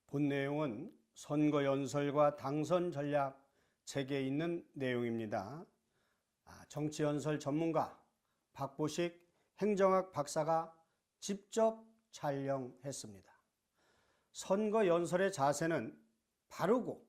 본 내용은 선거 연설과 당선 전략 책에 있는 내용입니다. 정치 연설 전문가 박보식 행정학 박사가 직접 촬영했습니다. 선거 연설의 자세는 바르고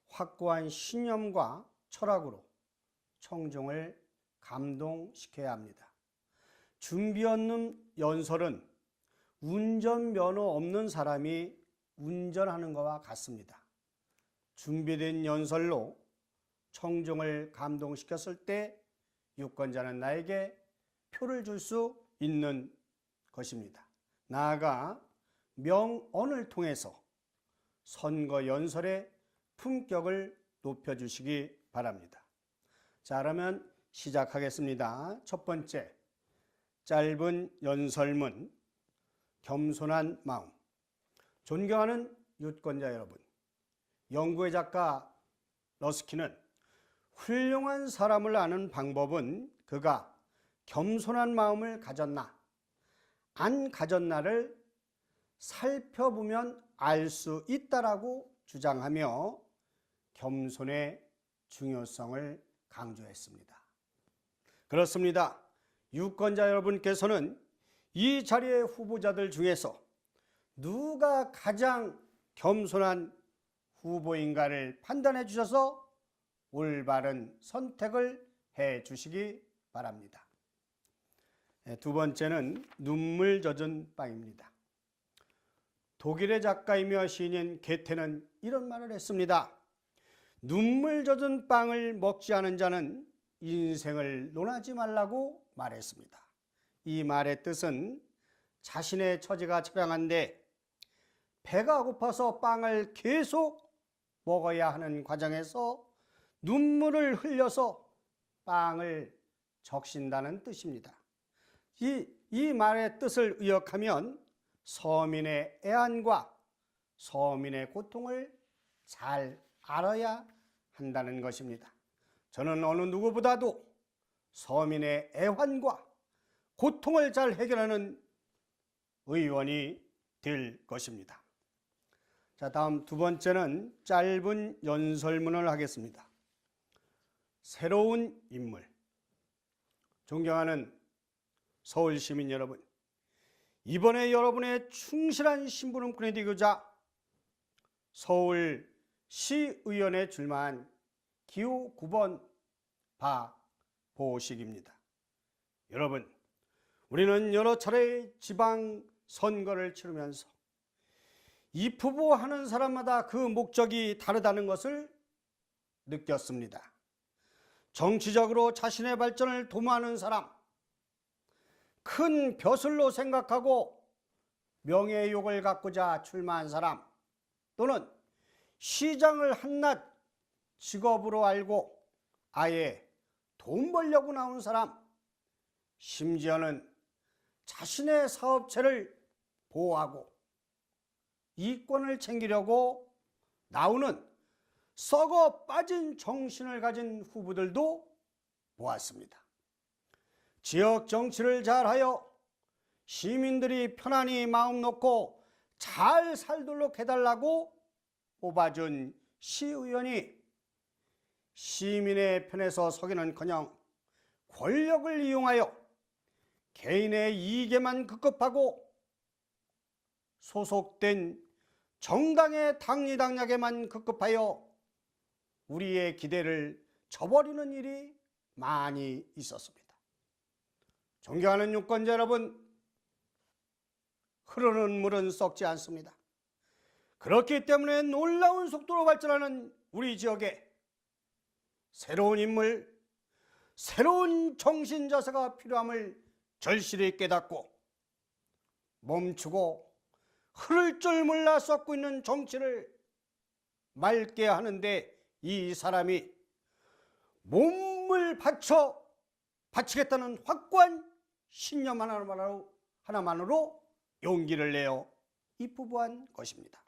확고한 신념과 철학으로 청중을 감동시켜야 합니다. 준비 없는 연설은 운전면허 없는 사람이 운전하는 것과 같습니다. 준비된 연설로 청중을 감동시켰을 때 유권자는 나에게 표를 줄 수 있는 것입니다. 나아가 명언을 통해서 선거 연설의 품격을 높여주시기 바랍니다. 자, 그러면 시작하겠습니다. 첫 번째, 짧은 연설문, 겸손한 마음. 존경하는 유권자 여러분, 영국의 작가 러스킨은 훌륭한 사람을 아는 방법은 그가 겸손한 마음을 가졌나 안 가졌나를 살펴보면 알 수 있다라고 주장하며 겸손의 중요성을 강조했습니다. 그렇습니다. 유권자 여러분께서는 이 자리의 후보자들 중에서 누가 가장 겸손한 후보인가를 판단해 주셔서 올바른 선택을 해 주시기 바랍니다. 두 번째는 눈물 젖은 빵입니다. 독일의 작가이며 시인인 게테는 이런 말을 했습니다. 눈물 젖은 빵을 먹지 않은 자는 인생을 논하지 말라고 말했습니다. 이 말의 뜻은 자신의 처지가 처량한데 배가 고파서 빵을 계속 먹어야 하는 과정에서 눈물을 흘려서 빵을 적신다는 뜻입니다. 이 말의 뜻을 의역하면 서민의 애환과 서민의 고통을 잘 알아야 한다는 것입니다. 저는 어느 누구보다도 서민의 애환과 고통을 잘 해결하는 의원이 될 것입니다. 자, 다음 두 번째는 짧은 연설문을 하겠습니다. 새로운 인물. 존경하는 서울 시민 여러분, 이번에 여러분의 충실한 심부름꾼이 되고자 서울시의원에 출마한 기호 9번 박보식입니다. 여러분, 우리는 여러 차례 지방선거를 치르면서 입후보하는 사람마다 그 목적이 다르다는 것을 느꼈습니다. 정치적으로 자신의 발전을 도모하는 사람, 큰 벼슬로 생각하고 명예욕을 갖고자 출마한 사람, 또는 시장을 한낱 직업으로 알고 아예 돈 벌려고 나온 사람, 심지어는 자신의 사업체를 보호하고 이권을 챙기려고 나오는 썩어 빠진 정신을 가진 후보들도 보았습니다. 지역 정치를 잘하여 시민들이 편안히 마음 놓고 잘 살도록 해달라고 뽑아준 시의원이 시민의 편에서 서기는커녕 권력을 이용하여 개인의 이익에만 급급하고 소속된 정당의 당리당략에만 급급하여 우리의 기대를 저버리는 일이 많이 있었습니다. 존경하는 유권자 여러분, 흐르는 물은 썩지 않습니다. 그렇기 때문에 놀라운 속도로 발전하는 우리 지역에 새로운 인물, 새로운 정신자세가 필요함을 절실히 깨닫고 멈추고 흐를 줄 몰라 썩고 있는 정치를 맑게 하는데 이 사람이 몸을 바치겠다는 확고한 신념 하나만으로 용기를 내어 입후보한 것입니다.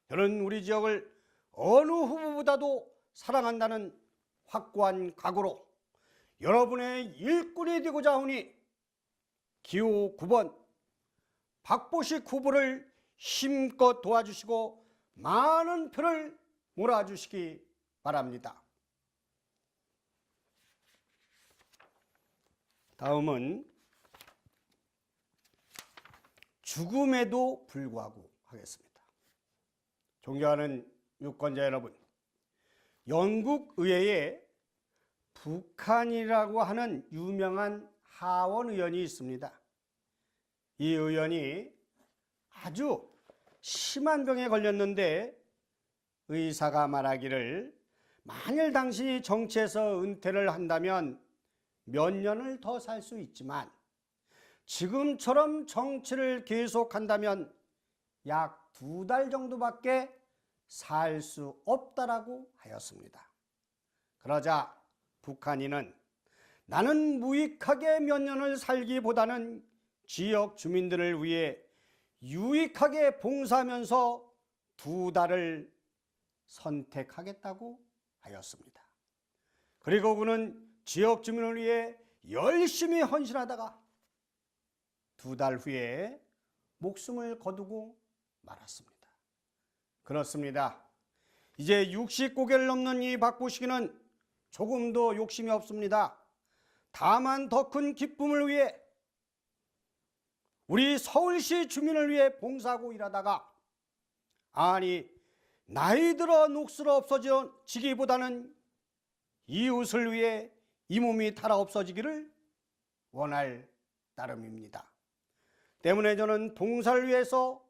저는 우리 지역을 어느 후보보다도 사랑한다는 확고한 각오로 여러분의 일꾼이 되고자 하오니 기호 9번 박보식 후보를 힘껏 도와주시고 많은 표를 몰아주시기 바랍니다. 다음은 죽음에도 불구하고 하겠습니다. 존경하는 유권자 여러분, 영국 의회에 북한이라고 하는 유명한 하원 의원이 있습니다. 이 의원이 아주 심한 병에 걸렸는데 의사가 말하기를 만일 당신이 정치에서 은퇴를 한다면 몇 년을 더 살 수 있지만 지금처럼 정치를 계속한다면 약 2달 정도밖에 살 수 없다라고 하였습니다. 그러자 북한인은 나는 무익하게 몇 년을 살기보다는 지역 주민들을 위해 유익하게 봉사하면서 2달을 선택하겠다고 하였습니다. 그리고 그는 지역 주민을 위해 열심히 헌신하다가 2달 후에 목숨을 거두고 말았습니다. 그렇습니다. 이제 60고개를 넘는 이 박보시기는 조금도 욕심이 없습니다. 다만 더 큰 기쁨을 위해 우리 서울시 주민을 위해 봉사하고 일하다가 아니 나이 들어 녹슬어 없어지기보다는 이웃을 위해 이 몸이 달아 없어지기를 원할 따름입니다. 때문에 저는 봉사를 위해서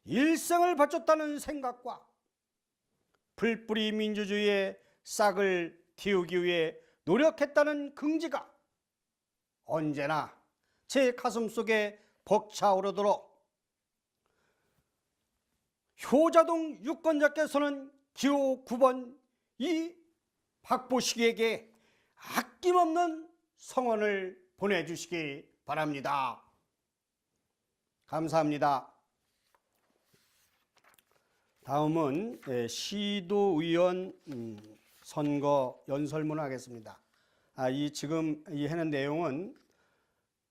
일생을 바쳤다는 생각과 풀뿌리 민주주의의 싹을 틔우기 위해 노력했다는 긍지가 언제나 제 가슴속에 벅차오르도록 효자동 유권자께서는 기호 9번 이 박보시기에게 아낌없는 성원을 보내주시기 바랍니다. 감사합니다. 다음은 시도의원 선거 연설문을 하겠습니다. 지금 하는 내용은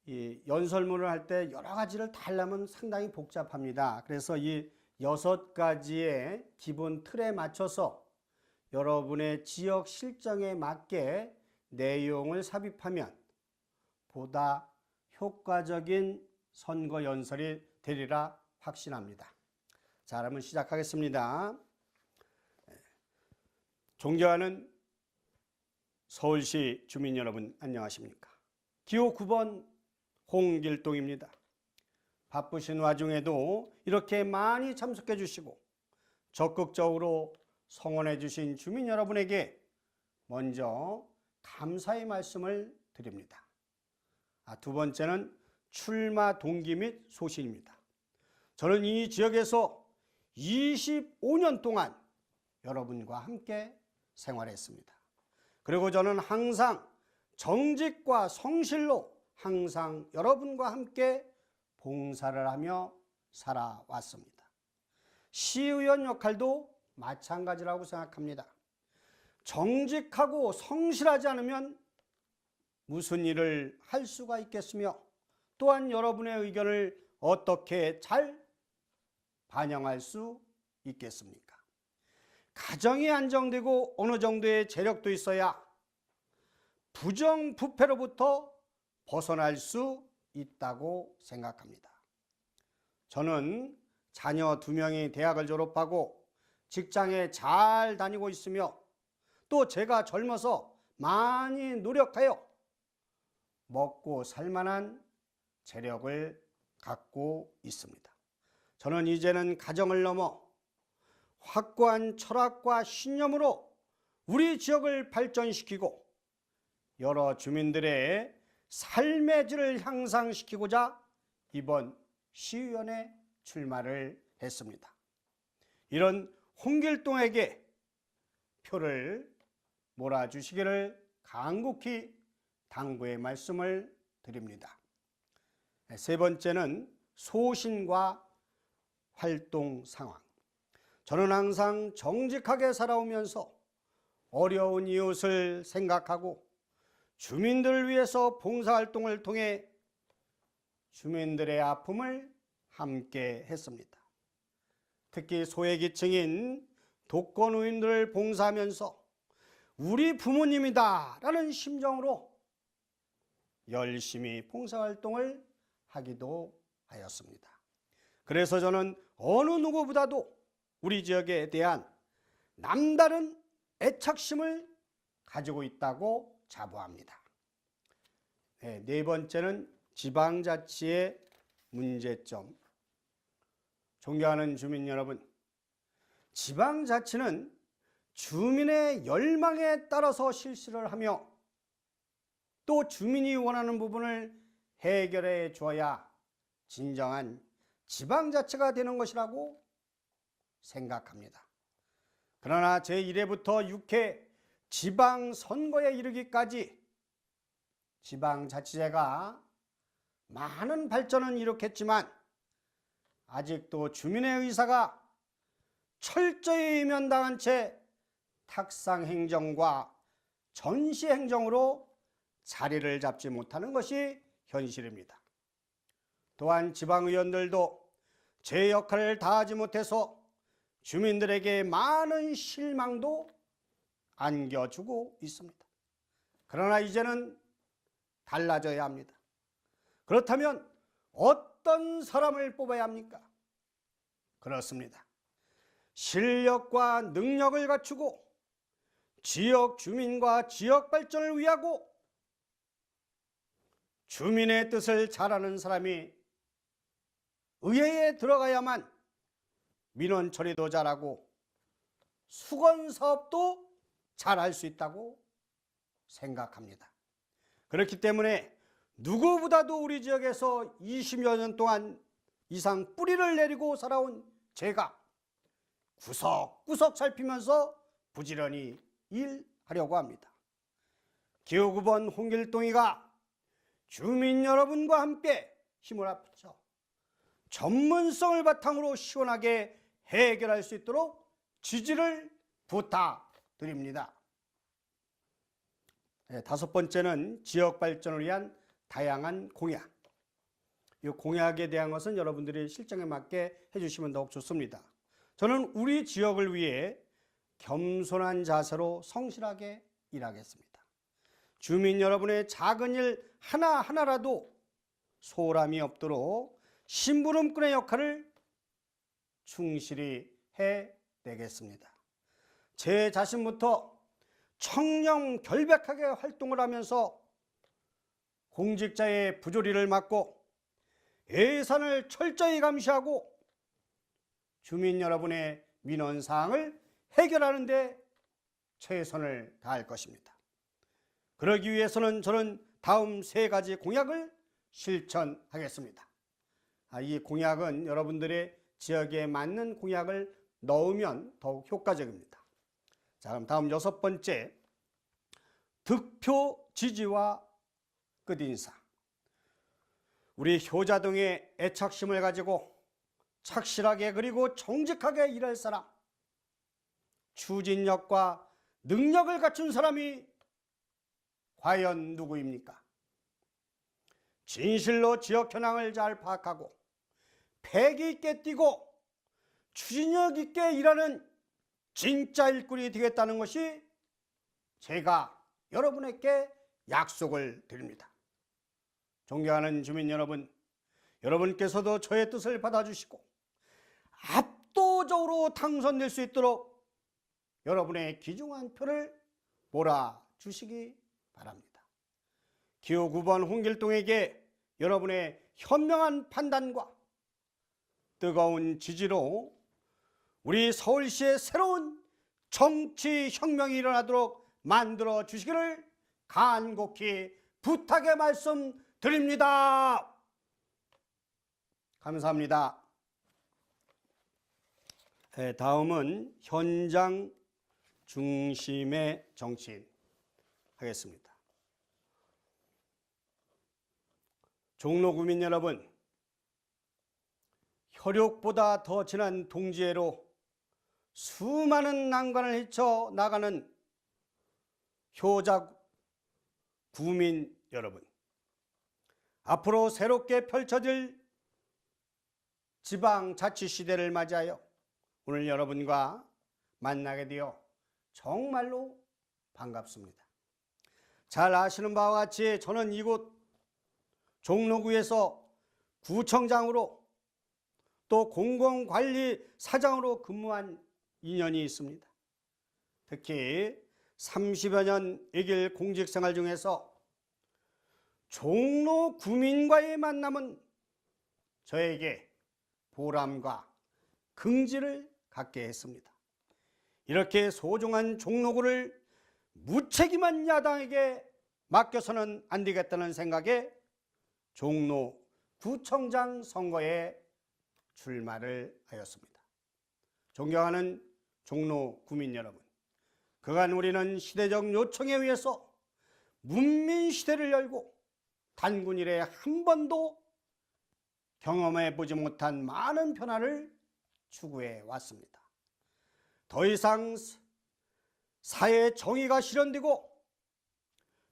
이 연설문을 할 때 여러 가지를 다 하려면 상당히 복잡합니다. 그래서 이 6가지의 기본 틀에 맞춰서 여러분의 지역 실정에 맞게 내용을 삽입하면 보다 효과적인 선거 연설이 되리라 확신합니다. 자, 그러면 시작하겠습니다. 존경하는 서울시 주민 여러분, 안녕하십니까? 기호 9번 홍길동입니다. 바쁘신 와중에도 이렇게 많이 참석해 주시고 적극적으로 성원해 주신 주민 여러분에게 먼저 감사의 말씀을 드립니다. 두 번째는 출마 동기 및 소신입니다. 저는 이 지역에서 25년 동안 여러분과 함께 생활했습니다. 그리고 저는 항상 정직과 성실로 항상 여러분과 함께 봉사를 하며 살아왔습니다. 시의원 역할도 마찬가지라고 생각합니다. 정직하고 성실하지 않으면 무슨 일을 할 수가 있겠으며 또한 여러분의 의견을 어떻게 잘 반영할 수 있겠습니까? 가정이 안정되고 어느 정도의 재력도 있어야 부정부패로부터 벗어날 수 있다고 생각합니다. 저는 자녀 2명이 대학을 졸업하고 직장에 잘 다니고 있으며 또 제가 젊어서 많이 노력하여 먹고 살만한 재력을 갖고 있습니다. 저는 이제는 가정을 넘어 확고한 철학과 신념으로 우리 지역을 발전시키고 여러 주민들의 삶의 질을 향상시키고자 이번 시의원에 출마를 했습니다. 이런 홍길동에게 표를 몰아주시기를 간곡히 당부의 말씀을 드립니다. 세 번째는 소신과 활동 상황. 저는 항상 정직하게 살아오면서 어려운 이웃을 생각하고 주민들을 위해서 봉사활동을 통해 주민들의 아픔을 함께 했습니다. 특히 소외계층인 독거노인들을 봉사하면서 우리 부모님이다 라는 심정으로 열심히 봉사활동을 하기도 하였습니다. 그래서 저는 어느 누구보다도 우리 지역에 대한 남다른 애착심을 가지고 있다고 자부합니다. 네 번째는 지방자치의 문제점. 존경하는 주민 여러분, 지방자치는 주민의 열망에 따라서 실시를 하며 또 주민이 원하는 부분을 해결해 주어야 진정한 지방자치가 되는 것이라고 생각합니다. 그러나 제1회부터 6회 지방선거에 이르기까지 지방자치제가 많은 발전은 일으켰지만 아직도 주민의 의사가 철저히 외면당한 채 탁상행정과 전시행정으로 자리를 잡지 못하는 것이 현실입니다. 또한 지방의원들도 제 역할을 다하지 못해서 주민들에게 많은 실망도 안겨주고 있습니다. 그러나 이제는 달라져야 합니다. 그렇다면 어떤 사람을 뽑아야 합니까? 그렇습니다. 실력과 능력을 갖추고 지역 주민과 지역 발전을 위하고 주민의 뜻을 잘 아는 사람이 의회에 들어가야만 민원 처리도 잘하고 수건 사업도 잘할 수 있다고 생각합니다. 그렇기 때문에 누구보다도 우리 지역에서 20여 년 동안 이상 뿌리를 내리고 살아온 제가 구석구석 살피면서 부지런히 일하려고 합니다. 기호 9번 홍길동이가 주민 여러분과 함께 힘을 합쳐 전문성을 바탕으로 시원하게 해결할 수 있도록 지지를 부탁드립니다. 다섯 번째는 지역 발전을 위한 다양한 공약. 이 공약에 대한 것은 여러분들이 실정에 맞게 해주시면 더욱 좋습니다. 저는 우리 지역을 위해 겸손한 자세로 성실하게 일하겠습니다. 주민 여러분의 작은 일 하나하나라도 소홀함이 없도록 심부름꾼의 역할을 충실히 해내겠습니다. 제 자신부터 청렴 결백하게 활동을 하면서 공직자의 부조리를 막고 예산을 철저히 감시하고 주민 여러분의 민원사항을 해결하는 데 최선을 다할 것입니다. 그러기 위해서는 저는 다음 세 가지 공약을 실천하겠습니다. 이 공약은 여러분들의 지역에 맞는 공약을 넣으면 더욱 효과적입니다. 자, 그럼 다음 여섯 번째, 득표 지지와 끝인사. 우리 효자동의 애착심을 가지고 착실하게 그리고 정직하게 일할 사람, 추진력과 능력을 갖춘 사람이 과연 누구입니까? 진실로 지역 현황을 잘 파악하고 패기 있게 뛰고 추진력 있게 일하는 진짜 일꾼이 되겠다는 것이 제가 여러분에게 약속을 드립니다. 존경하는 주민 여러분, 여러분께서도 저의 뜻을 받아주시고 압도적으로 당선될 수 있도록 여러분의 귀중한 표를 몰아주시기 바랍니다. 기호 9번 홍길동에게 여러분의 현명한 판단과 뜨거운 지지로 우리 서울시의 새로운 정치혁명이 일어나도록 만들어 주시기를 간곡히 부탁의 말씀드립니다. 감사합니다. 다음은 현장 중심의 정치인 하겠습니다. 종로 구민 여러분, 혈육보다 더 진한 동지애로 수많은 난관을 헤쳐 나가는 효자 구민 여러분, 앞으로 새롭게 펼쳐질 지방자치 시대를 맞이하여 오늘 여러분과 만나게 되어 정말로 반갑습니다. 잘 아시는 바와 같이 저는 이곳 종로구에서 구청장으로 또 공공관리사장으로 근무한 인연이 있습니다. 특히 30여 년 이 길 공직생활 중에서 종로 구민과의 만남은 저에게 보람과 긍지를 갖게 했습니다. 이렇게 소중한 종로구를 무책임한 야당에게 맡겨서는 안 되겠다는 생각에 종로구청장 선거에 출마를 하였습니다. 존경하는 종로구민 여러분, 그간 우리는 시대적 요청에 의해서 문민시대를 열고 단군 이래 한 번도 경험해 보지 못한 많은 변화를 추구해 왔습니다. 더 이상 사회 정의가 실현되고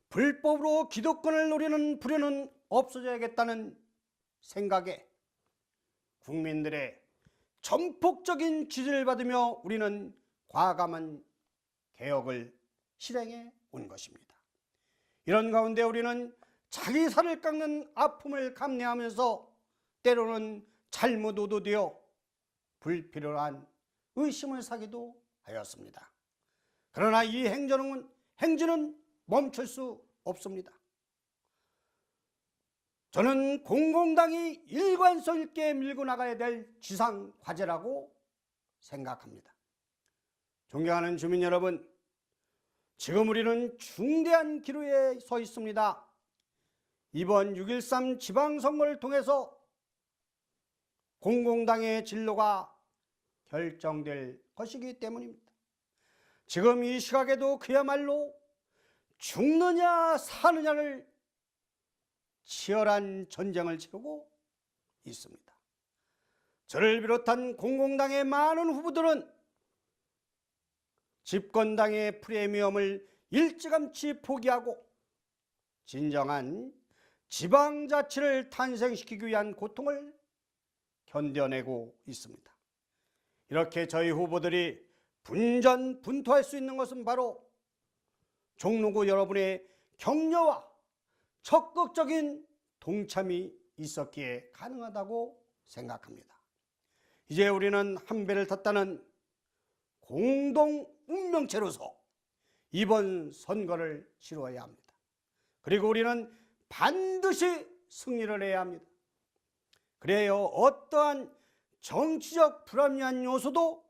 불법으로 기득권을 노리는 불효는 없어져야겠다는 생각에 국민들의 전폭적인 지지를 받으며 우리는 과감한 개혁을 실행해 온 것입니다. 이런 가운데 우리는 자기 살을 깎는 아픔을 감내하면서 때로는 잘못 오도되어 불필요한 의심을 사기도 하였습니다. 그러나 이 행진은 멈출 수 없습니다. 저는 공공당이 일관성 있게 밀고 나가야 될 지상 과제라고 생각합니다. 존경하는 주민 여러분, 지금 우리는 중대한 기로에 서 있습니다. 이번 6.13 지방선거를 통해서 공공당의 진로가 결정될 것이기 때문입니다. 지금 이 시각에도 그야말로 죽느냐 사느냐를 치열한 전쟁을 치르고 있습니다. 저를 비롯한 공공당의 많은 후보들은 집권당의 프리미엄을 일찌감치 포기하고 진정한 지방자치를 탄생시키기 위한 고통을 견뎌내고 있습니다. 이렇게 저희 후보들이 분전분투할 수 있는 것은 바로 종로구 여러분의 격려와 적극적인 동참이 있었기에 가능하다고 생각합니다. 이제 우리는 한 배를 탔다는 공동 운명체로서 이번 선거를 치러야 합니다. 그리고 우리는 반드시 승리를 해야 합니다. 그래요, 어떠한 정치적 불합리한 요소도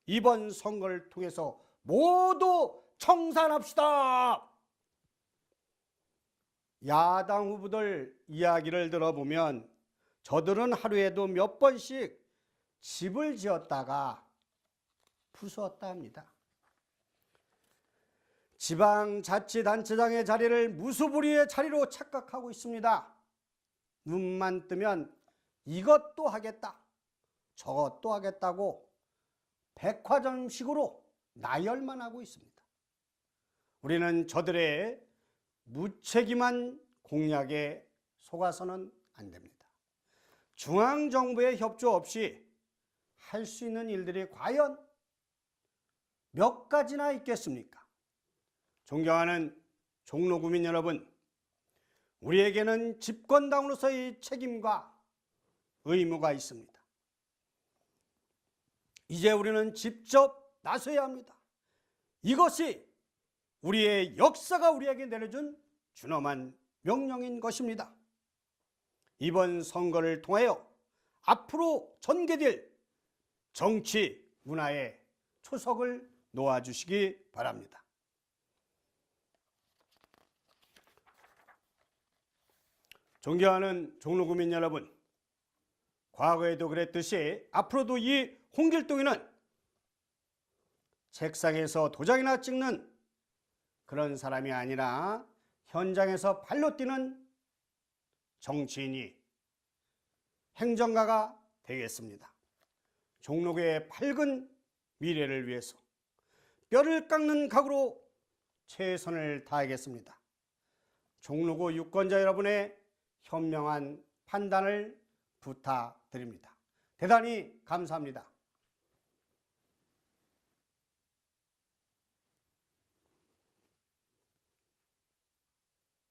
이번 선거를 통해서 모두 청산합시다. 야당 후보들 이야기를 들어보면 저들은 하루에도 몇 번씩 집을 지었다가 부수었다 합니다. 지방자치단체장의 자리를 무소불위의 자리로 착각하고 있습니다. 눈만 뜨면 이것도 하겠다, 저것도 하겠다고 백화점식으로 나열만 하고 있습니다. 우리는 저들의 무책임한 공약에 속아서는 안 됩니다. 중앙정부의 협조 없이 할 수 있는 일들이 과연 몇 가지나 있겠습니까? 존경하는 종로구민 여러분, 우리에게는 집권당으로서의 책임과 의무가 있습니다. 이제 우리는 직접 나서야 합니다. 이것이 우리의 역사가 우리에게 내려준 준엄한 명령인 것입니다. 이번 선거를 통하여 앞으로 전개될 정치 문화의 초석을 놓아주시기 바랍니다. 존경하는 종로구민 여러분, 과거에도 그랬듯이 앞으로도 이 홍길동이는 책상에서 도장이나 찍는 그런 사람이 아니라 현장에서 발로 뛰는 정치인이, 행정가가 되겠습니다. 종로구의 밝은 미래를 위해서 뼈를 깎는 각오로 최선을 다하겠습니다. 종로구 유권자 여러분의 현명한 판단을 부탁드립니다. 대단히 감사합니다.